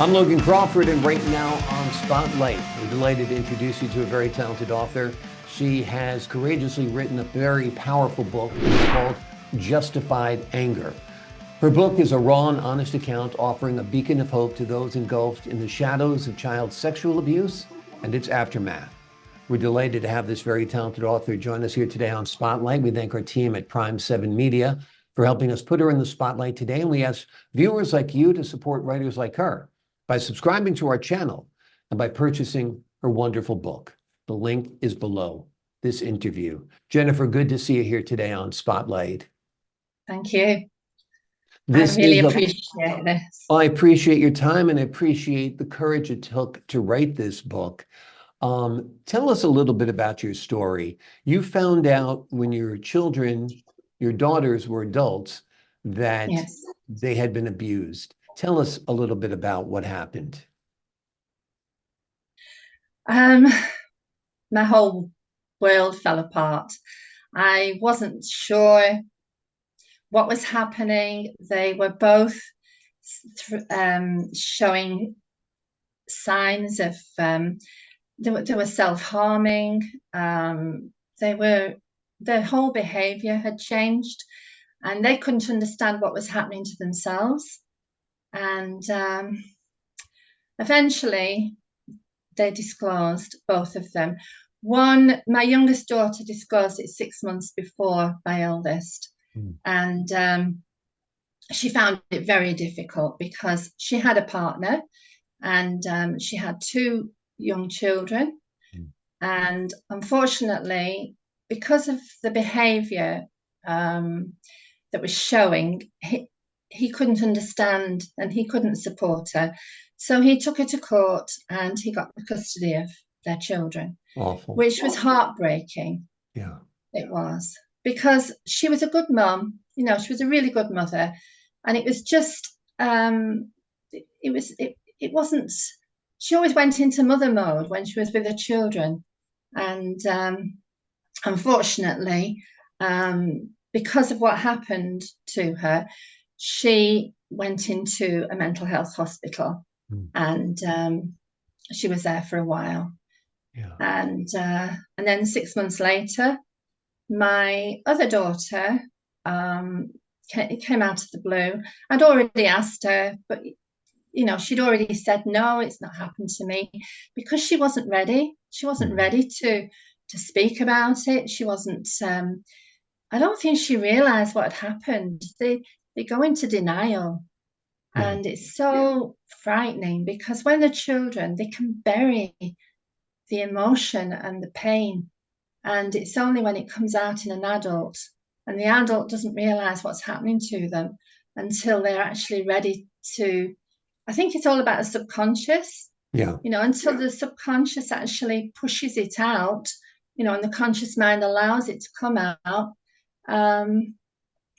I'm Logan Crawford, and right now on Spotlight, we're delighted to introduce you to a very talented author. She has courageously written a very powerful book. It's called Justified Anger. Her book is a raw and honest account offering a beacon of hope to those engulfed in the shadows of child sexual abuse and its aftermath. We're delighted to have this very talented author join us here today on Spotlight. We thank our team at Prime 7 Media for helping us put her in the spotlight today. And we ask viewers like you to support writers like her by subscribing to our channel and by purchasing her wonderful book. The link is below this interview. Jennifer, good to see you here today on Spotlight. Thank you. I really appreciate this. I appreciate your time, and I appreciate the courage it took to write this book. Tell us a little bit about your story. You found out when your children, your daughters were adults, that Yes. they had been abused. Tell us a little bit about what happened. My whole world fell apart. I wasn't sure what was happening. They were both showing signs of they were self-harming. Their whole behavior had changed, and they couldn't understand what was happening to themselves. And eventually they disclosed, both of them. My youngest daughter disclosed it 6 months before my eldest. And she found it very difficult because she had a partner, and she had 2 young children. And unfortunately, because of the behavior that was showing, he couldn't understand and he couldn't support her. So he took her to court and he got the custody of their children. Awful. Which was heartbreaking. Yeah. It was, because she was a good mom. You know, she was a really good mother. And it was just, it wasn't, she always went into mother mode when she was with her children. And unfortunately, because of what happened to her, she went into a mental health hospital. And she was there for a while. Yeah. And then 6 months later, my other daughter came out of the blue. I'd already asked her, but you know, she'd already said, no, it's not happened to me, because she wasn't ready. She wasn't ready to speak about it. She wasn't, I don't think she realized what had happened. They go into denial. And it's so frightening, because when they're children, they can bury the emotion and the pain. And it's only when it comes out in an adult, and the adult doesn't realize what's happening to them until they're actually ready to. I think it's all about the subconscious. Yeah. You know, until the subconscious actually pushes it out, you know, and the conscious mind allows it to come out.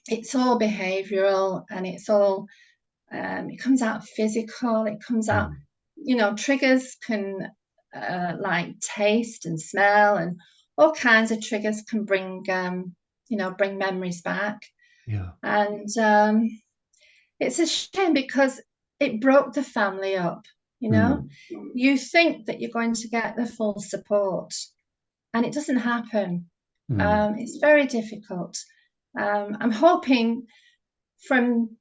It's all behavioral, and it's all, it comes out physical. It comes out, you know, triggers can like taste and smell, and all kinds of triggers can bring, you know, bring memories back. Yeah. And it's a shame, because it broke the family up. You know, you think that you're going to get the full support, and it doesn't happen. It's very difficult. I'm hoping, from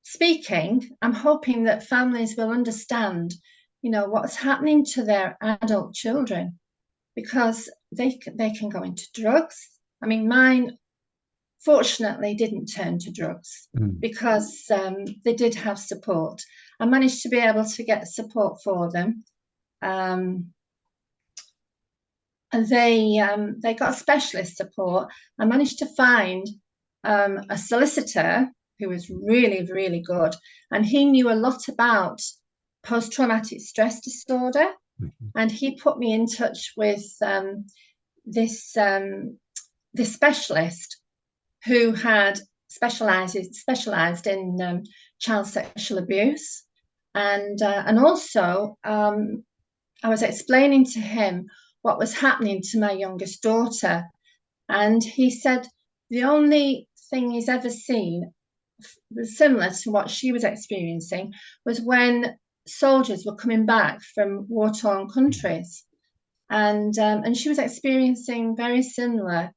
speaking, I'm hoping that families will understand, you know, what's happening to their adult children, because they can go into drugs. I mean, mine fortunately didn't turn to drugs, because they did have support. I managed to be able to get support for them. And they got specialist support. I managed to find a solicitor who was really, really good, and he knew a lot about post-traumatic stress disorder. And he put me in touch with this specialist who had specialized in child sexual abuse. And also I was explaining to him what was happening to my youngest daughter. And he said the only thing he's ever seen similar to what she was experiencing was when soldiers were coming back from war-torn countries, and she was experiencing very similar,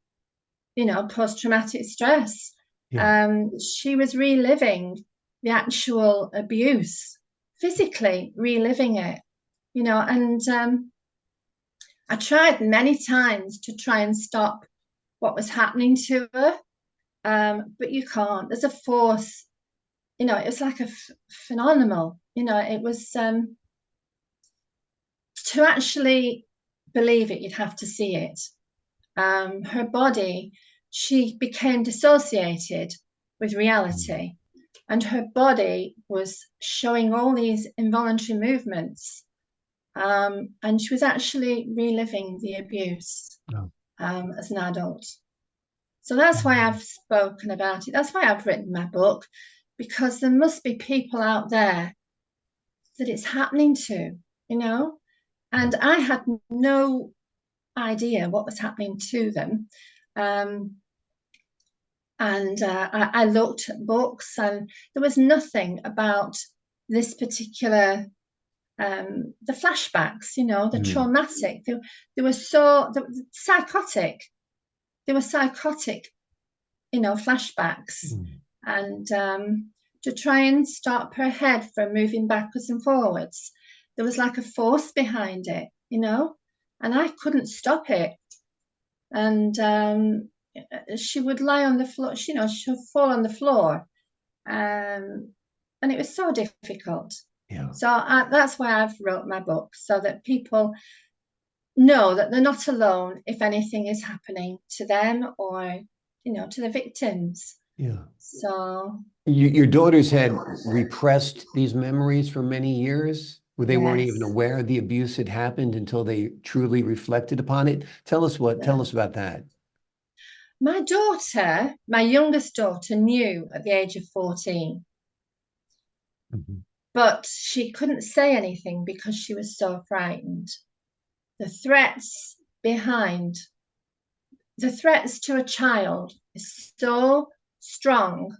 post-traumatic stress. She was reliving the actual abuse, physically reliving it, and I tried many times to try and stop what was happening to her, but you can't. There's a force, it was like a phenomenal, it was to actually believe it, you'd have to see it. Her body, she became dissociated with reality, and her body was showing all these involuntary movements, and she was actually reliving the abuse as an adult. So that's why I've spoken about it. That's why I've written my book, because there must be people out there that it's happening to, and I had no idea what was happening to them. I looked at books, and there was nothing about this particular, the flashbacks, the traumatic. They were psychotic. They were psychotic, flashbacks. And to try and stop her head from moving backwards and forwards, there was like a force behind it, and I couldn't stop it. And she would lie on the floor, she'd fall on the floor. And it was so difficult. So that's why I've wrote my book, so that people know that they're not alone if anything is happening to them or, to the victims. So your daughters had repressed these memories for many years, where they weren't even aware the abuse had happened until they truly reflected upon it. Tell us about that. My daughter, my youngest daughter, knew at the age of 14. But she couldn't say anything because she was so frightened. The threats to a child is so strong.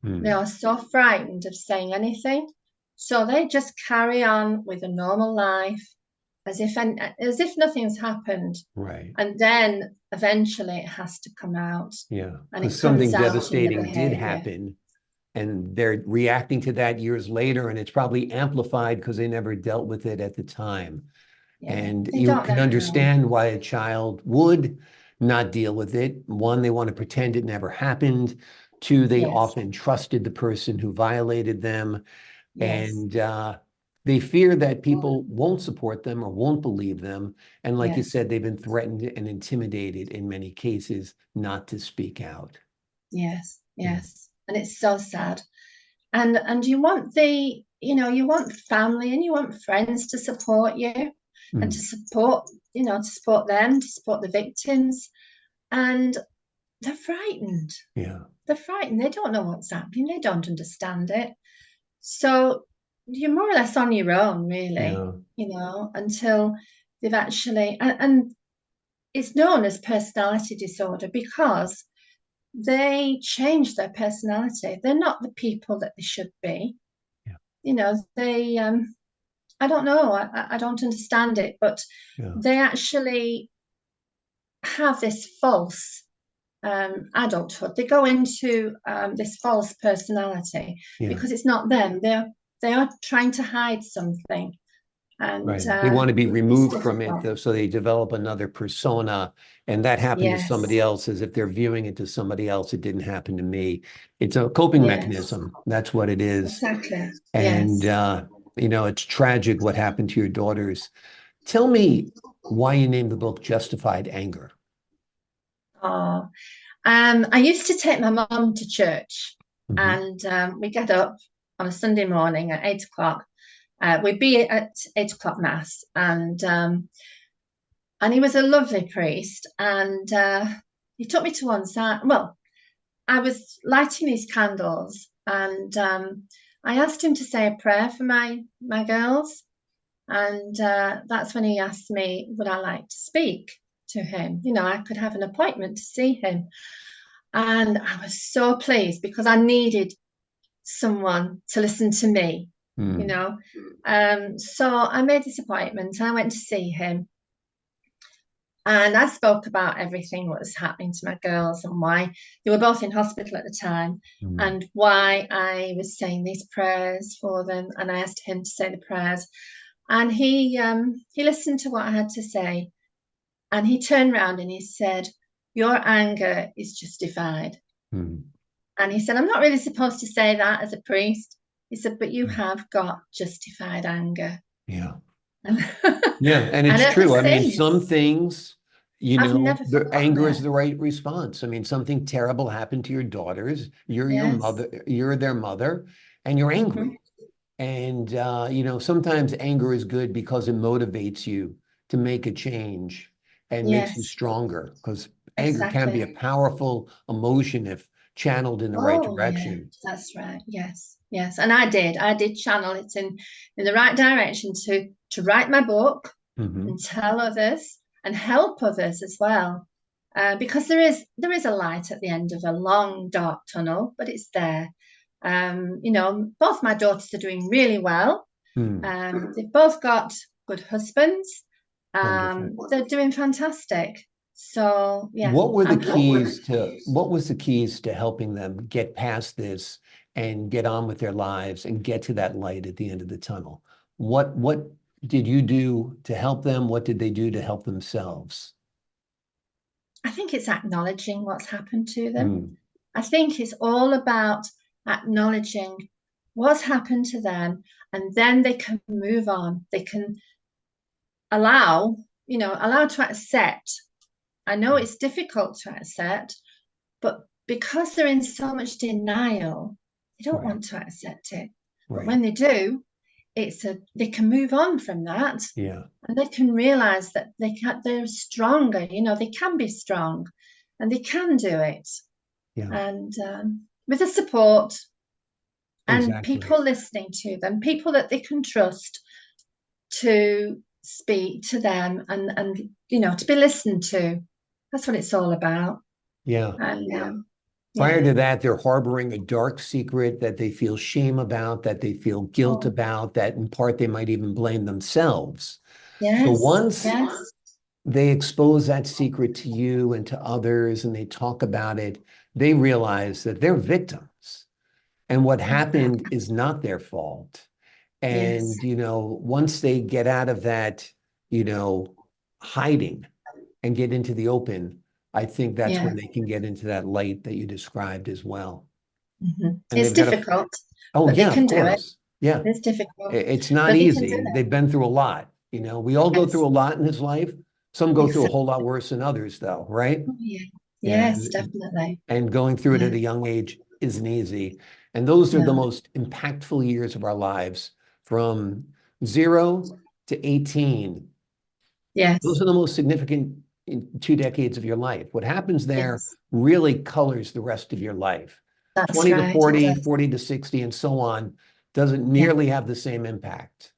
They are so frightened of saying anything. So they just carry on with a normal life as if nothing's happened. Right. And then eventually it has to come out. Yeah. And it something comes out devastating did happen, and they're reacting to that years later, and it's probably amplified because they never dealt with it at the time. And you can understand why a child would not deal with it. One, they want to pretend it never happened. Two, they often trusted the person who violated them. And they fear that people won't support them or won't believe them. And like you said, they've been threatened and intimidated in many cases not to speak out. Yes. And it's so sad. And you want you want family and you want friends to support you and to support, to support them, to support the victims. And they're frightened. They're frightened. They don't know what's happening. They don't understand it. So you're more or less on your own, really, until they've actually, and it's known as personality disorder because they change their personality. They're not the people that they should be. They, I don't know, I don't understand it, but they actually have this false adulthood. They go into this false personality because it's not them. They are trying to hide something. And they want to be removed from it, so they develop another persona, and that happened to somebody else, as if they're viewing it to somebody else. It didn't happen to me. It's a coping mechanism. That's what it is. Exactly. And it's tragic what happened to your daughters. Tell me why you named the book Justified Anger. I used to take my mum to church, and we get up on a Sunday morning at 8 o'clock. We'd be at 8 o'clock mass, and he was a lovely priest, and he took me to one side. Well, I was lighting these candles, and I asked him to say a prayer for my girls, and that's when he asked me, would I like to speak to him? I could have an appointment to see him. And I was so pleased because I needed someone to listen to me. you Mm. know. So I made this appointment. I went to see him, and I spoke about everything what was happening to my girls and why they were both in hospital at the time, Mm. and why I was saying these prayers for them. And I asked him to say the prayers, and he listened to what I had to say, and he turned around and he said, "Your anger is justified." Mm. And he said, "I'm not really supposed to say that as a priest." He said, "But you have got justified anger." Yeah. And, Yeah, and and it's ever true. I mean, some since, things, I've never the forgotten anger is it. the right response. I mean, something terrible happened to your daughters. You're your Yes. mother, you're their mother, and you're Hmm. angry. And sometimes anger is good because it motivates you to make a change and makes you Yes, stronger. Because anger can be a exactly. powerful emotion if channeled in the right Oh, yeah, direction. that's right. Yes, yes. And I did. I did channel it in the right direction to write my book and Hmm. tell others and help others as well. Because there is a light at the end of a long dark tunnel, but it's there. Both my daughters are doing really well. Hmm. They've both got good husbands. Wonderful. They're doing fantastic. So yeah, What were the I'm happy. what was the keys to helping them get past this and get on with their lives and get to that light at the end of the tunnel? What did you do to help them? What did they do to help themselves? I think it's acknowledging what's happened to them. Mm. I think it's all about acknowledging what's happened to them, and then they can move on. They can allow, allow to accept. I know it's difficult to accept, but because they're in so much denial, they don't Right, want to accept it. But right. when they do, they can move on from that, Yeah, and they can realize that they're stronger. They can be strong, and they can do it. yeah, And with the support and exactly. people listening to them, people that they can trust to speak to them, and to be listened to. That's what it's all about. Yeah. And Prior yeah. to that, they're harboring a dark secret that they feel shame about, that they feel guilt Oh, about, that in part they might even blame themselves. So yes, once yes, they expose that secret to you and to others and they talk about it, they realize that they're victims and what happened is not their fault. yes, And, once they get out of that, you know, hiding and get into the open, I think that's yeah. when they can get into that light that you described as well. And It's they've got a, difficult, oh, but they yeah, of can do it. course. Yeah. It's difficult, It's not but they can do easy. it. They've been through a lot. We all go through Yes, a lot in this life. Some go through a exactly. whole lot worse than others, though, right? Oh, yeah. Yeah. Yes, definitely. And going through it Yeah. at a young age isn't easy. And those are the No. most impactful years of our lives from 0 to 18. Those Yes, are the most significant 2 decades of your life. What happens there yes, really colors the rest of your life. that's 20 to right. It 40, does. 40 to 60, and so on doesn't Yeah. nearly have the same impact,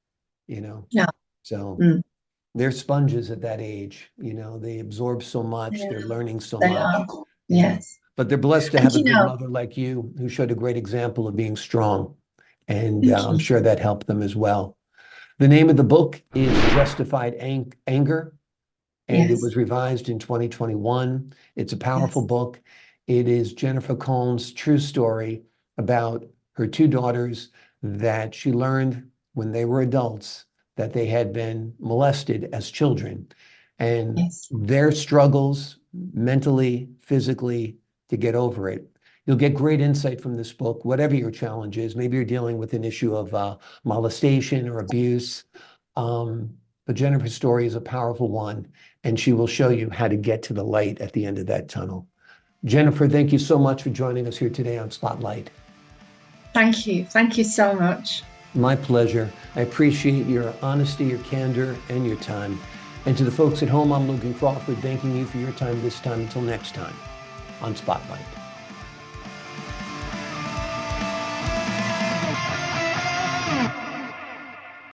you know? No. So Mm. they're sponges at that age, they absorb so much, Yeah, they're learning so they are. much. Yeah. Yes. But they're blessed to And have a good mother like you who showed a great example of being strong. And thank I'm you. sure that helped them as well. The name of the book is Justified Anger, and it Yes. was revised in 2021. It's a powerful Yes. book. It is Jennifer Colne's true story about her two daughters that she learned when they were adults that they had been molested as children and Yes. their struggles mentally, physically to get over it. You'll get great insight from this book, whatever your challenge is. Maybe you're dealing with an issue of molestation or abuse. Um, but Jennifer's story is a powerful one, and she will show you how to get to the light at the end of that tunnel. Jennifer, thank you so much for joining us here today on Spotlight. Thank you. Thank you so much. My pleasure. I appreciate your honesty, your candor, and your time. And to the folks at home, I'm Logan Crawford, thanking you for your time this time. Until next time on Spotlight.